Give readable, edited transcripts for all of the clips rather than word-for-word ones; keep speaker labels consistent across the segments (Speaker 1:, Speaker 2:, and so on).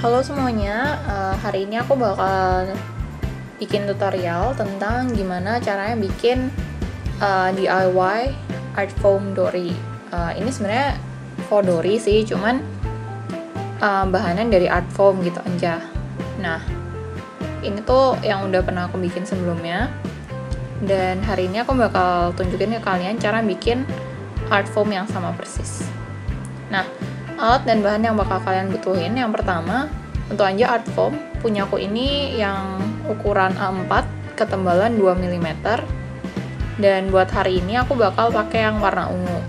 Speaker 1: Halo semuanya, hari ini aku bakal bikin tutorial tentang gimana caranya bikin DIY art foam dori. Ini sebenarnya for dori sih, cuman bahannya dari art foam gitu aja. Nah, ini tuh yang udah pernah aku bikin sebelumnya, dan hari ini aku bakal tunjukin ke kalian cara bikin art foam yang sama persis. Nah, alat dan bahan yang bakal kalian butuhin, yang pertama, tentu aja art foam. Punya aku ini yang ukuran A4, ketebalan 2 mm. Dan buat hari ini aku bakal pakai yang warna ungu.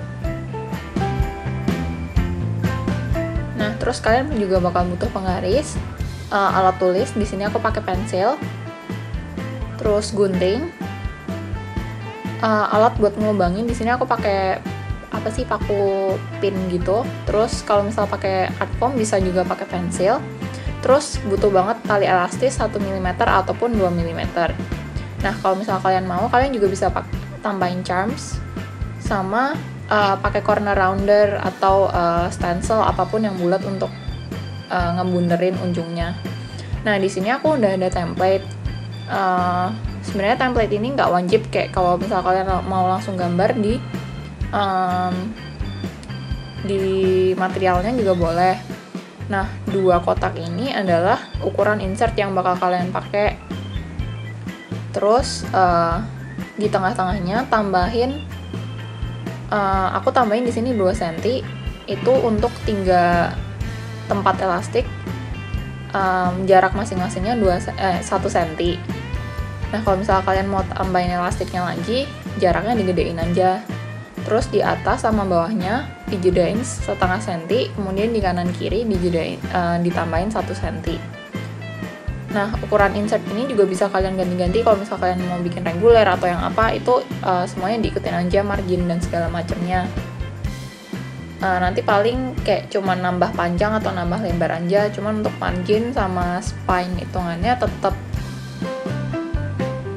Speaker 1: Nah, terus kalian juga bakal butuh penggaris, alat tulis. Di sini aku pakai pensil, terus gunting, alat buat ngelubangin. Di sini aku pakai paku pin gitu. Terus kalau misal pakai art foam bisa juga pakai pensil. Terus butuh banget tali elastis 1 mm ataupun 2 mm. Nah, kalau misal kalian mau, kalian juga bisa tambahin charms sama pakai corner rounder atau stencil, apapun yang bulat untuk ngebunderin ujungnya. Nah, di sini aku udah ada template. Sebenarnya template ini nggak wajib, kayak kalau misal kalian mau langsung gambar di materialnya juga boleh. Nah, 2 kotak ini adalah ukuran insert yang bakal kalian pakai. Terus di tengah-tengahnya tambahin, aku tambahin di sini 2 cm. Itu untuk 3 tempat elastik. Jarak masing-masingnya 1 cm. Nah, kalau misalnya kalian mau tambahin elastiknya lagi, jaraknya digedein aja. Terus di atas sama bawahnya dijedain 0,5 cm, kemudian di kanan kiri ditambahin 1 cm. Nah, ukuran insert ini juga bisa kalian ganti-ganti. Kalau misalnya kalian mau bikin reguler atau yang apa, itu semuanya diikutin aja margin dan segala macamnya. Nanti paling kayak cuman nambah panjang atau nambah lebar aja, cuman untuk margin sama spine hitungannya tetap.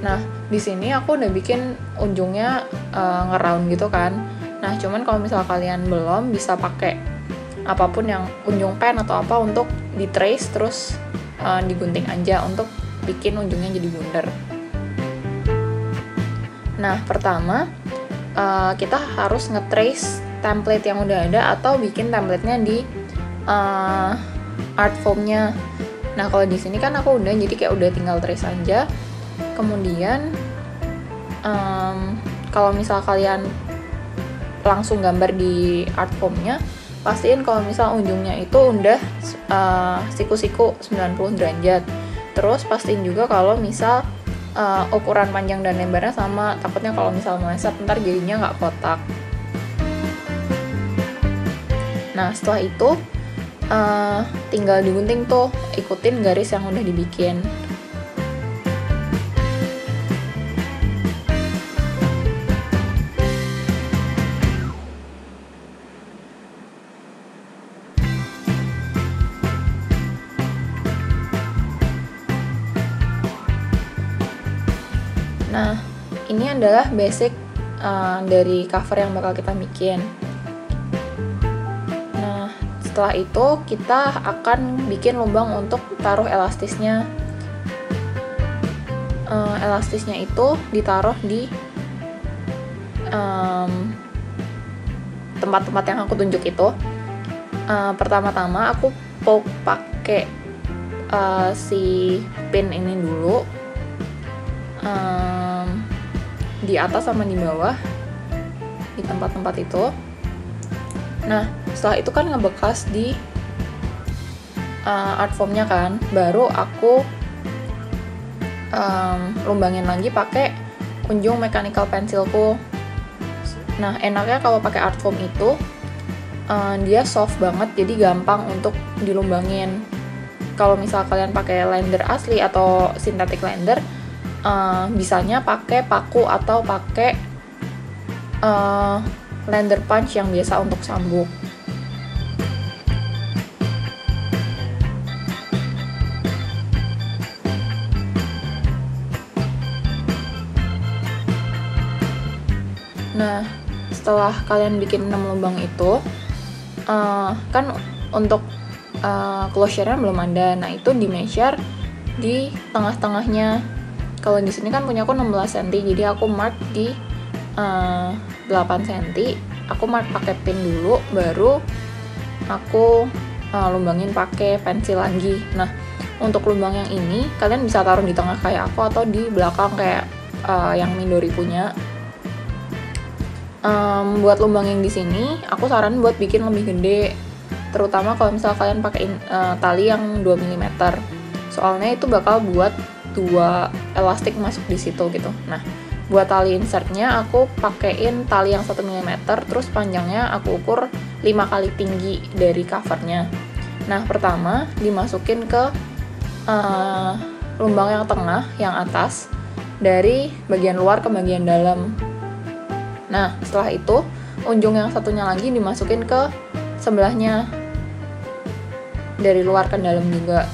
Speaker 1: Nah, di sini aku udah bikin ujungnya ngeround gitu kan. Nah, cuman kalau misal kalian belum, bisa pakai apapun yang ujung pen atau apa untuk di trace, terus digunting aja untuk bikin ujungnya jadi bundar. Nah, pertama kita harus nge-trace template yang udah ada atau bikin templatenya di art foam-nya. Nah, kalau di sini kan aku udah, jadi kayak udah tinggal trace aja. Kemudian kalau misal kalian langsung gambar di art foam-nya, pastiin kalau misal ujungnya itu udah siku-siku 90 derajat. Terus pastiin juga kalau misal ukuran panjang dan lebarnya sama, takutnya kalau misal meleset ntar jadinya nggak kotak. Nah, setelah itu tinggal digunting tuh, ikutin garis yang udah dibikin. Nah, ini adalah basic dari cover yang bakal kita bikin. Nah, setelah itu kita akan bikin lubang untuk taruh elastisnya. Elastisnya itu ditaruh di tempat-tempat yang aku tunjuk itu. Pertama-tama aku poke pakai si pin ini dulu, di atas sama di bawah, di tempat-tempat itu. Nah, setelah itu kan ngebekas di art foam-nya kan, baru aku lumbangin lagi pakai ujung mechanical pensilku. Nah, enaknya kalau pakai art foam itu dia soft banget, jadi gampang untuk dilumbangin. Kalau misal kalian pakai lender asli atau synthetic lender, bisanya pakai paku atau pakai lender punch yang biasa untuk sambuk. Nah, setelah kalian bikin 6 lubang itu, kan untuk closure-nya belum ada. Nah itu di measure di tengah-tengahnya. Kalau di sini kan punya aku 16 cm, jadi aku mark di 8 cm. Aku mark pakai pin dulu, baru aku lumbangin pakai pensil lagi. Nah untuk lubang yang ini kalian bisa taruh di tengah kayak aku atau di belakang kayak yang Midori punya. Buat lubang yang di sini aku saran buat bikin lebih gede, terutama kalau misal kalian pakai tali yang 2 mm, soalnya itu bakal buat 2 elastik masuk di situ gitu. Nah buat tali insertnya aku pakein tali yang 1 mm, terus panjangnya aku ukur 5 kali tinggi dari covernya. Nah pertama dimasukin ke lubang yang tengah, yang atas, dari bagian luar ke bagian dalam. Nah setelah itu ujung yang satunya lagi dimasukin ke sebelahnya, dari luar ke dalam juga.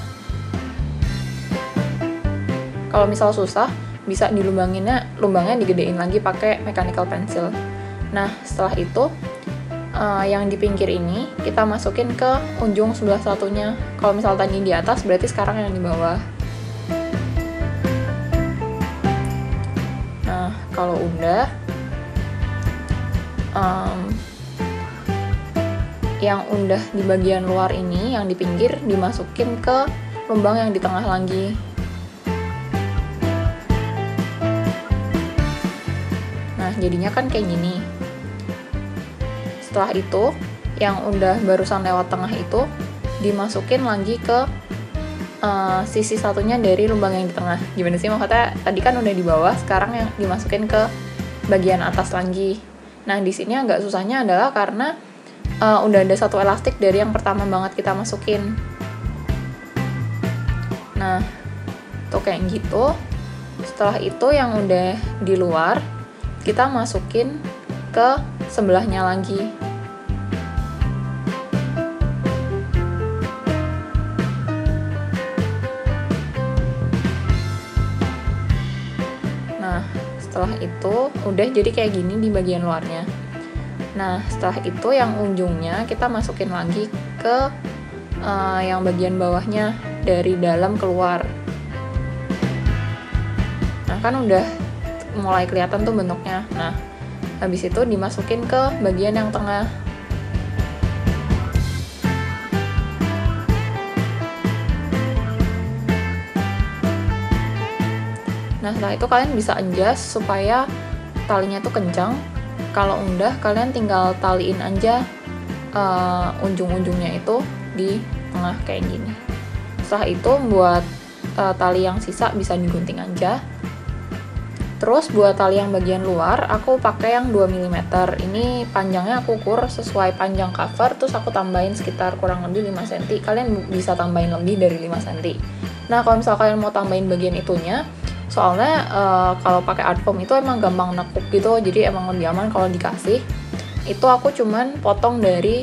Speaker 1: Kalau misal susah bisa lubangnya digedein lagi pakai mechanical pencil. Nah setelah itu yang di pinggir ini kita masukin ke ujung sebelah satunya. Kalau misal tadi di atas berarti sekarang yang di bawah. Nah kalau udah yang udah di bagian luar ini, yang di pinggir dimasukin ke lubang yang di tengah lagi. Nah jadinya kan kayak gini. Setelah itu yang udah barusan lewat tengah itu dimasukin lagi ke sisi satunya dari lubang yang di tengah. Gimana sih maksudnya? Tadi kan udah di bawah, sekarang yang dimasukin ke bagian atas lagi. Nah di sini agak susahnya adalah karena udah ada 1 elastik dari yang pertama banget kita masukin. Nah tuh kayak gitu. Setelah itu yang udah di luar kita masukin ke sebelahnya lagi. Nah setelah itu udah jadi kayak gini di bagian luarnya. Nah setelah itu yang ujungnya kita masukin lagi ke yang bagian bawahnya, dari dalam keluar. Nah kan udah mulai kelihatan tuh bentuknya. Nah habis itu dimasukin ke bagian yang tengah. Nah setelah itu kalian bisa adjust supaya talinya tuh kencang. Kalau udah kalian tinggal taliin aja ujung-ujungnya itu di tengah kayak gini. Setelah itu buat tali yang sisa bisa digunting aja. Terus buat tali yang bagian luar aku pakai yang 2 mm. Ini panjangnya aku ukur sesuai panjang cover, terus aku tambahin sekitar kurang lebih 5 cm. Kalian bisa tambahin lebih dari 5 cm. Nah kalau misal kalian mau tambahin bagian itunya, soalnya kalau pakai art foam itu emang gampang nekuk gitu, jadi emang lebih aman kalau dikasih. Itu aku cuman potong dari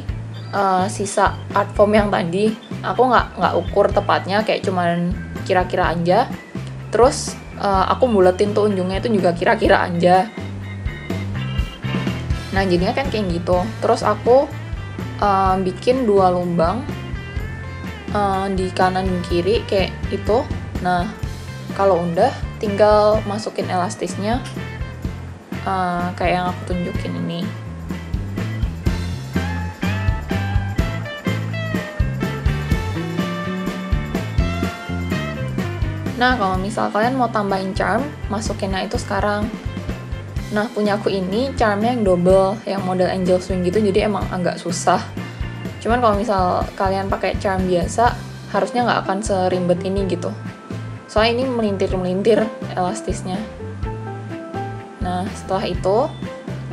Speaker 1: sisa art foam yang tadi. Aku nggak ukur tepatnya, kayak cuman kira-kira aja. Terus aku buletin tuh ujungnya itu juga kira-kira aja. Nah jadinya kan kayak gitu. Terus aku bikin 2 lubang di kanan dan kiri kayak itu. Nah kalau udah tinggal masukin elastisnya kayak yang aku tunjukin ini. Nah kalau misal kalian mau tambahin charm, masukinnya itu sekarang. Nah punya aku ini charmnya yang double, yang model angel swing gitu, jadi emang agak susah. Cuman kalau misal kalian pakai charm biasa, harusnya nggak akan seribet ini gitu. Soalnya ini melintir-melintir elastisnya. Nah setelah itu,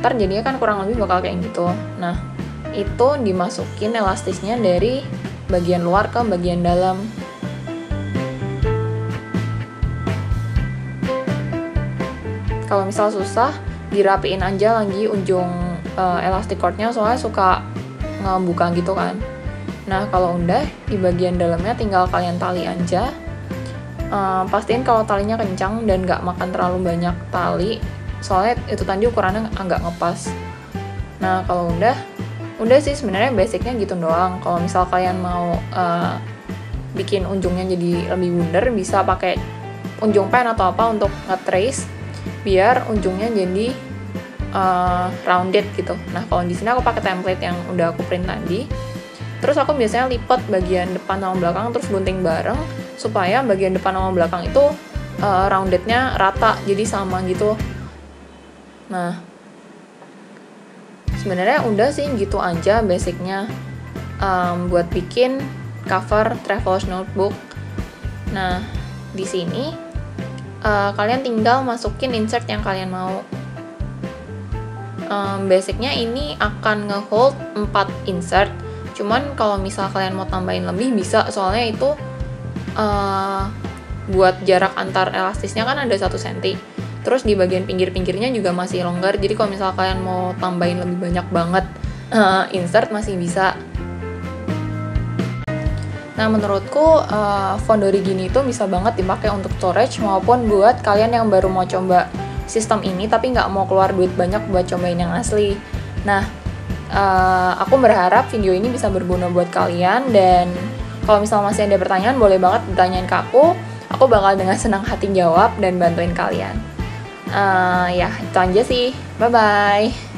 Speaker 1: ntar jadinya kan kurang lebih bakal kayak gitu. Nah itu dimasukin elastisnya dari bagian luar ke bagian dalam. Kalau misal susah, dirapiin aja lagi ujung elastic cordnya, soalnya suka ngebuka gitu kan. Nah kalau udah, di bagian dalamnya tinggal kalian tali aja. Pastiin kalau talinya kencang dan nggak makan terlalu banyak tali, soalnya itu tadi ukurannya agak ngepas. Nah kalau udah, Udah sih sebenarnya basicnya gitu doang. Kalau misal kalian mau bikin ujungnya jadi lebih bundar, bisa pakai ujung pen atau apa untuk nge-trace biar ujungnya jadi rounded gitu. Nah kalau di sini aku pakai template yang udah aku print tadi. Terus aku biasanya lipat bagian depan sama belakang terus gunting bareng supaya bagian depan sama belakang itu roundednya rata, jadi sama gitu. Nah sebenarnya udah sih gitu aja basicnya buat bikin cover Traveler's Notebook. Nah di sini kalian tinggal masukin insert yang kalian mau. Basicnya ini akan ngehold 4 insert. Cuman kalau misal kalian mau tambahin lebih bisa, soalnya itu buat jarak antar elastisnya kan ada 1 cm. Terus di bagian pinggir-pinggirnya juga masih longgar. Jadi kalau misal kalian mau tambahin lebih banyak banget insert masih bisa. Nah menurutku Fondori gini itu bisa banget dipakai untuk storage maupun buat kalian yang baru mau coba sistem ini tapi nggak mau keluar duit banyak buat cobain yang asli. Nah aku berharap video ini bisa berguna buat kalian, dan kalau misalnya masih ada pertanyaan boleh banget ditanyain ke aku bakal dengan senang hati jawab dan bantuin kalian. Ya itu aja sih, bye bye.